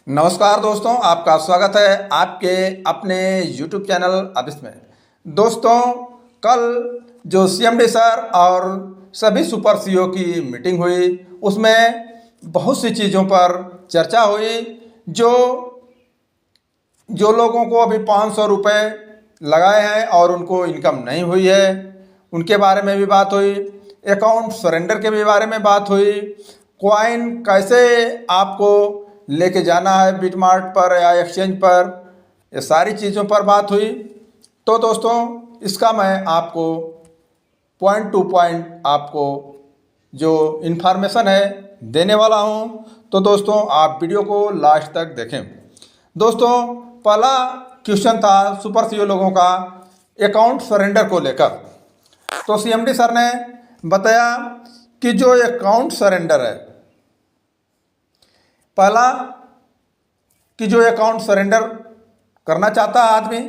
नमस्कार दोस्तों, आपका स्वागत है आपके अपने YouTube चैनल अबिस में। दोस्तों, कल जो CMD सर और सभी सुपर CEO की मीटिंग हुई, उसमें बहुत सी चीज़ों पर चर्चा हुई। जो जो लोगों को अभी 500 रुपये लगाए हैं और उनको इनकम नहीं हुई है, उनके बारे में भी बात हुई। अकाउंट सरेंडर के भी बारे में बात हुई। कॉइन कैसे आपको लेके जाना है बिटमार्ट पर या एक्सचेंज पर, ये सारी चीज़ों पर बात हुई। तो दोस्तों, इसका मैं आपको पॉइंट टू पॉइंट आपको जो इन्फॉर्मेशन है देने वाला हूँ। तो दोस्तों, आप वीडियो को लास्ट तक देखें। दोस्तों, पहला क्वेश्चन था सुपर CEO लोगों का अकाउंट सरेंडर को लेकर। तो CMD सर ने बताया कि जो अकाउंट सरेंडर है, पहला कि जो अकाउंट सरेंडर करना चाहता है आदमी,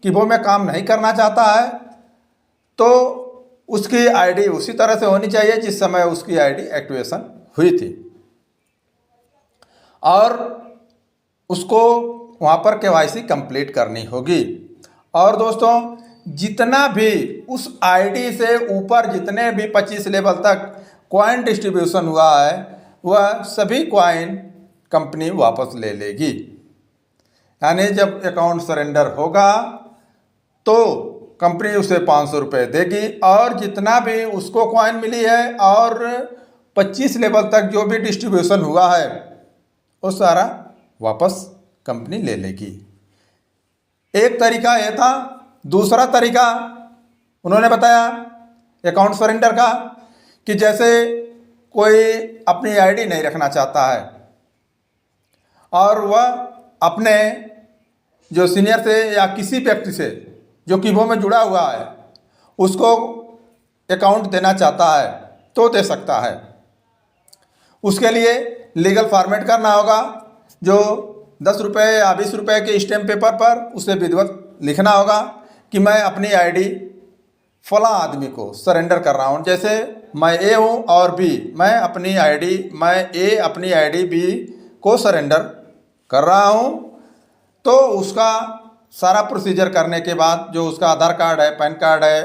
कि वो में काम नहीं करना चाहता है, तो उसकी आईडी उसी तरह से होनी चाहिए जिस समय उसकी आईडी एक्टिवेशन हुई थी, और उसको वहाँ पर KYC कंप्लीट करनी होगी। और दोस्तों, जितना भी उस आईडी से ऊपर जितने भी 25 लेवल तक कॉइन डिस्ट्रीब्यूशन हुआ है, वह सभी कॉइन कंपनी वापस ले लेगी। यानी जब अकाउंट सरेंडर होगा तो कंपनी उसे 500 रुपये देगी, और जितना भी उसको कॉइन मिली है और 25 लेवल तक जो भी डिस्ट्रीब्यूशन हुआ है, वो सारा वापस कंपनी ले लेगी। एक तरीका ये था। दूसरा तरीका उन्होंने बताया अकाउंट सरेंडर का, कि जैसे कोई अपनी आईडी नहीं रखना चाहता है और वह अपने जो सीनियर से या किसी व्यक्ति से जो कि वो में जुड़ा हुआ है उसको अकाउंट देना चाहता है, तो दे सकता है। उसके लिए लीगल फॉर्मेट करना होगा। जो 10 रुपये या 20 रुपये के स्टैम्प पेपर पर उसे विधिवत लिखना होगा कि मैं अपनी आईडी फला आदमी को सरेंडर कर रहा हूँ। जैसे मैं A हूँ और B, मैं A अपनी आईडी B को सरेंडर कर रहा हूँ। तो उसका सारा प्रोसीजर करने के बाद जो उसका आधार कार्ड है, पैन कार्ड है,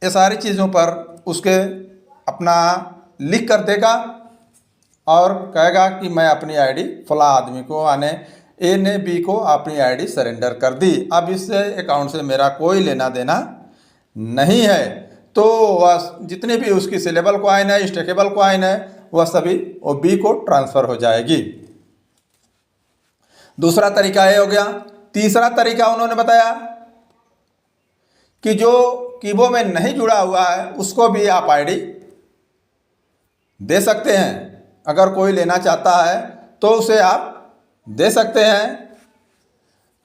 ये सारी चीज़ों पर उसके अपना लिख कर देगा और कहेगा कि मैं अपनी आईडी फला आदमी को, यानी A ने B को अपनी आईडी सरेंडर कर दी, अब इससे अकाउंट से मेरा कोई लेना देना नहीं है। तो वह जितनी भी उसकी सेलेबल कॉइन है, स्टेकेबल कॉइन है, वह सभी वो B को ट्रांसफ़र हो जाएगी। दूसरा तरीका ये हो गया। तीसरा तरीका उन्होंने बताया कि जो कीबो में नहीं जुड़ा हुआ है उसको भी आप आईडी दे सकते हैं। अगर कोई लेना चाहता है तो उसे आप दे सकते हैं।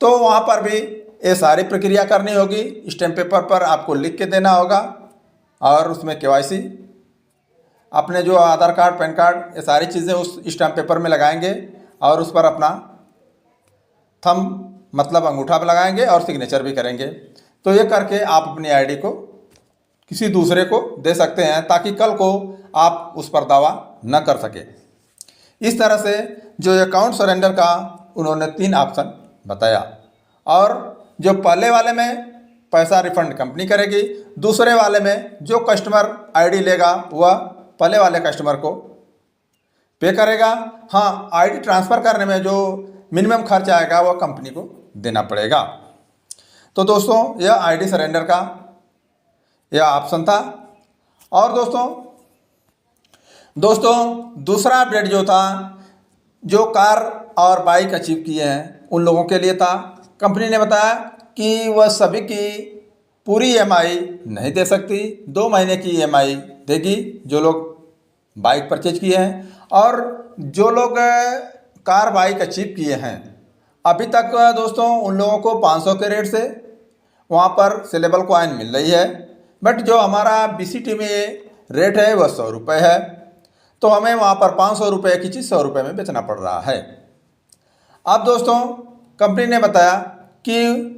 तो वहाँ पर भी ये सारी प्रक्रिया करनी होगी। स्टैम्प पेपर पर आपको लिख के देना होगा और उसमें KYC, अपने जो आधार कार्ड, पैन कार्ड, ये सारी चीज़ें उस स्टैम्प पेपर में लगाएंगे और उस पर अपना थंब मतलब अंगूठा पर लगाएंगे और सिग्नेचर भी करेंगे। तो ये करके आप अपनी आईडी को किसी दूसरे को दे सकते हैं, ताकि कल को आप उस पर दावा न कर सके। इस तरह से जो अकाउंट सरेंडर का उन्होंने 3 ऑप्शन बताया। और जो पहले वाले में पैसा रिफंड कंपनी करेगी, दूसरे वाले में जो कस्टमर आईडी लेगा वह पहले वाले कस्टमर को पे करेगा। हाँ, आईडी ट्रांसफ़र करने में जो मिनिमम खर्च आएगा वह कंपनी को देना पड़ेगा। तो दोस्तों, यह आईडी सरेंडर का यह ऑप्शन था। और दोस्तों दूसरा अपडेट जो था, जो कार और बाइक अचीव किए हैं उन लोगों के लिए था। कंपनी ने बताया कि वह सभी की पूरी EMI नहीं दे सकती, 2 महीने की EMI देगी जो लोग बाइक परचेज किए हैं। और जो लोग कार बाइक अचीव किए हैं अभी तक दोस्तों, उन लोगों को 500 के रेट से वहाँ पर सेलेबल कॉइन मिल रही है। बट जो हमारा BCT में रेट है वह 100 रुपये है, तो हमें वहाँ पर 500 रुपये की चीज़ 100 रुपये में बेचना पड़ रहा है। अब दोस्तों, कंपनी ने बताया कि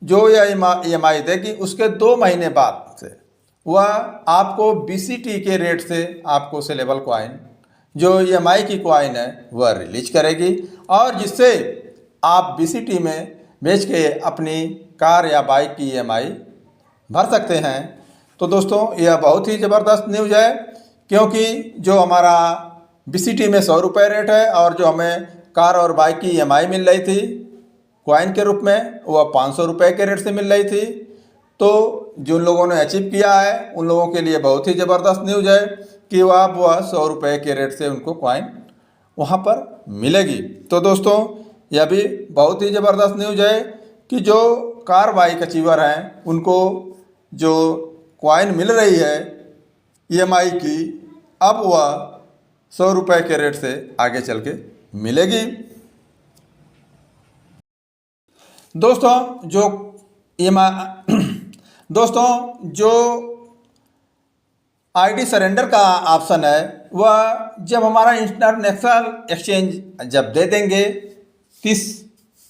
जो यह EMI देगी उसके 2 महीने बाद से वह आपको BCT के रेट से आपको सेलेबल कॉइन जो ईएमआई की कॉइन है वह रिलीज करेगी, और जिससे आप बीसीटी में बेच के अपनी कार या बाइक की ईएमआई भर सकते हैं। तो दोस्तों यह बहुत ही ज़बरदस्त न्यूज़ है, क्योंकि जो हमारा बीसीटी में 100 रुपये रेट है और जो हमें कार और बाइक की ईएमआई मिल रही थी कॉइन के रूप में वह 500 रुपये के रेट से मिल रही थी। तो जिन लोगों ने अचीव किया है उन लोगों के लिए बहुत ही ज़बरदस्त न्यूज़ है कि वह 100 रुपये के रेट से उनको कॉइन वहाँ पर मिलेगी। तो दोस्तों यह भी बहुत ही ज़बरदस्त न्यूज़ है कि जो कार बाइक अचीवर हैं उनको जो कॉइन मिल रही है ईएमआई की, अब वह 100 रुपये के रेट से आगे चल के मिलेगी। दोस्तों जो आईडी सरेंडर का ऑप्शन है वह जब हमारा इंटरनेशनल एक्सचेंज जब दे देंगे 30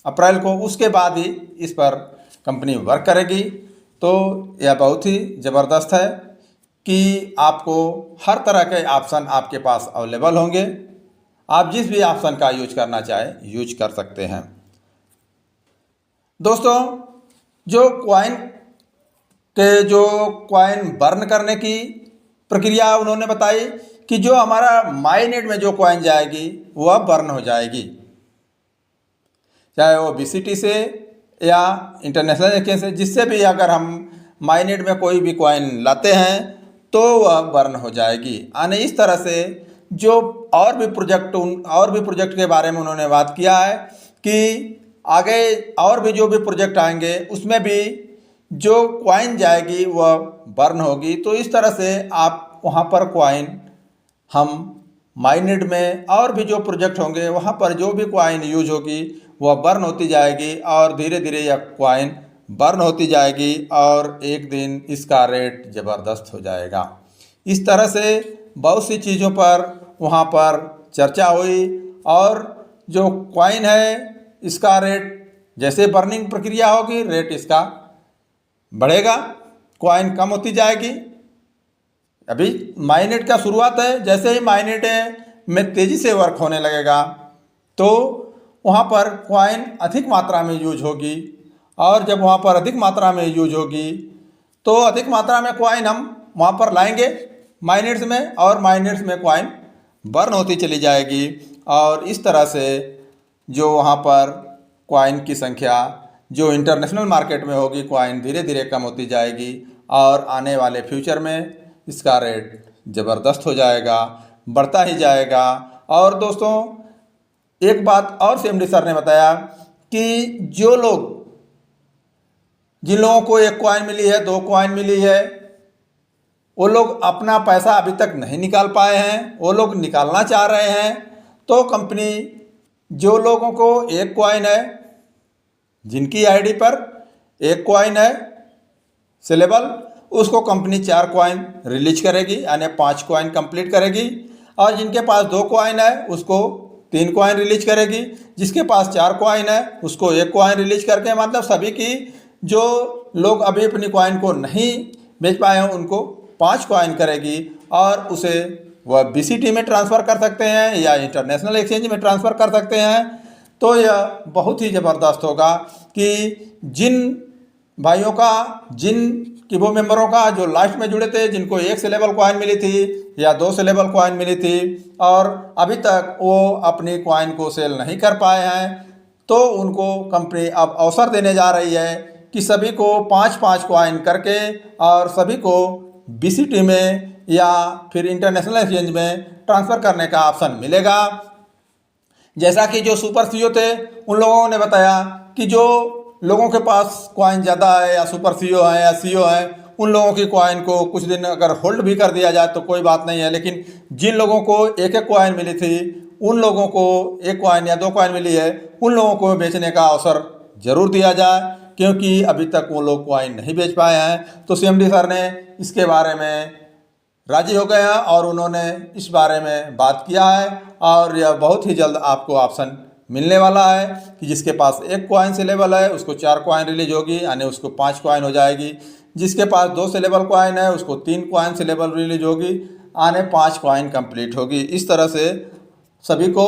अप्रैल को, उसके बाद ही इस पर कंपनी वर्क करेगी। तो यह बहुत ही ज़बरदस्त है कि आपको हर तरह के ऑप्शन आपके पास अवेलेबल होंगे, आप जिस भी ऑप्शन का यूज करना चाहें यूज कर सकते हैं। दोस्तों जो कॉइन बर्न करने की प्रक्रिया उन्होंने बताई कि जो हमारा माइनेट में जो कॉइन जाएगी वह बर्न हो जाएगी, चाहे वो बीसीटी से या इंटरनेशनल एक्सचेंज से, जिससे भी अगर हम माइनेट में कोई भी कॉइन लाते हैं तो वह बर्न हो जाएगी। यानी इस तरह से जो और भी प्रोजेक्ट के बारे में उन्होंने बात किया है कि आगे और भी जो भी प्रोजेक्ट आएंगे उसमें भी जो कॉइन जाएगी वह बर्न होगी। तो इस तरह से आप वहाँ पर कॉइन हम माइनेट में और भी जो प्रोजेक्ट होंगे वहाँ पर जो भी कॉइन यूज होगी वह बर्न होती जाएगी और धीरे धीरे यह कॉइन बर्न होती जाएगी और एक दिन इसका रेट ज़बरदस्त हो जाएगा। इस तरह से बहुत सी चीज़ों पर वहाँ पर चर्चा हुई और जो कॉइन है इसका रेट जैसे बर्निंग प्रक्रिया होगी रेट इसका बढ़ेगा, कॉइन कम होती जाएगी। अभी माइनेट का शुरुआत है, जैसे ही माइनेट में तेज़ी से वर्क होने लगेगा तो वहाँ पर कॉइन अधिक मात्रा में यूज होगी, और जब वहाँ पर अधिक मात्रा में यूज होगी तो अधिक मात्रा में कॉइन हम वहाँ पर लाएंगे माइनेट्स में, और माइनेट्स में कॉइन बर्न होती चली जाएगी। और इस तरह से जो वहाँ पर कॉइन की संख्या जो इंटरनेशनल मार्केट में होगी कॉइन धीरे धीरे कम होती जाएगी और आने वाले फ्यूचर में इसका रेट ज़बरदस्त हो जाएगा, बढ़ता ही जाएगा। और दोस्तों एक बात और सीएमडी सर ने बताया कि जिन लोगों को 1 कॉइन मिली है, 2 कॉइन मिली है, वो लोग अपना पैसा अभी तक नहीं निकाल पाए हैं, वो लोग निकालना चाह रहे हैं। तो कंपनी जो लोगों को 1 कॉइन है, जिनकी आईडी पर 1 कॉइन है सेलेबल, उसको कंपनी 4 कॉइन रिलीज करेगी, यानी 5 कॉइन कंप्लीट करेगी। और जिनके पास 2 कॉइन है उसको 3 कॉइन रिलीज करेगी, जिसके पास 4 कॉइन है उसको 1 कॉइन रिलीज करके, मतलब सभी की जो लोग अभी अपनी कॉइन को नहीं बेच पाए हैं उनको 5 कॉइन करेगी, और उसे वह बीसीटी में ट्रांसफ़र कर सकते हैं या इंटरनेशनल एक्सचेंज में ट्रांसफ़र कर सकते हैं। तो यह बहुत ही ज़बरदस्त होगा कि जिन भाइयों का, जिन कीबो मेंबरों का जो लास्ट में जुड़े थे, जिनको 1 सेलेबल कॉइन मिली थी या 2 सेलेबल कॉइन मिली थी और अभी तक वो अपनी कॉइन को सेल नहीं कर पाए हैं, तो उनको कंपनी अब अवसर देने जा रही है कि सभी को 5-5 कॉइन करके और सभी को बीसीटी में या फिर इंटरनेशनल एक्सचेंज में ट्रांसफ़र करने का ऑप्शन मिलेगा। जैसा कि जो सुपर सीईओ थे उन लोगों ने बताया कि जो लोगों के पास कॉइन ज़्यादा है या सुपर सीईओ है या सीईओ है, उन लोगों की कॉइन को कुछ दिन अगर होल्ड भी कर दिया जाए तो कोई बात नहीं है, लेकिन जिन लोगों को 1-1 कॉइन मिली थी, उन लोगों को 1 कॉइन या 2 कॉइन मिली है, उन लोगों को बेचने का अवसर ज़रूर दिया जाए, क्योंकि अभी तक वो लोग कॉइन नहीं बेच पाए हैं। तो सीएमडी सर ने इसके बारे में राजी हो गए हैं और उन्होंने इस बारे में बात किया है, और यह बहुत ही जल्द आपको ऑप्शन मिलने वाला है कि जिसके पास 1 कॉइन सेलेबल है उसको 4 कॉइन रिलीज होगी, यानी उसको 5 कॉइन हो जाएगी। जिसके पास 2 सेलेबल कॉइन है उसको 3 कॉइन सेलेबल रिलीज होगी, आने 5 कॉइन कंप्लीट होगी। इस तरह से सभी को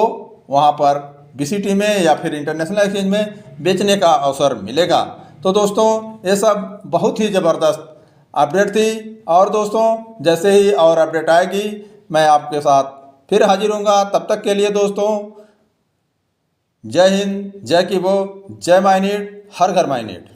वहाँ पर बीसीटी में या फिर इंटरनेशनल एक्सचेंज में बेचने का अवसर मिलेगा। तो दोस्तों ये सब बहुत ही ज़बरदस्त अपडेट थी, और दोस्तों जैसे ही और अपडेट आएगी मैं आपके साथ फिर हाजिर होऊंगा। तब तक के लिए दोस्तों जय हिंद, जय किबो, जय माइनेट, हर घर माइनेट।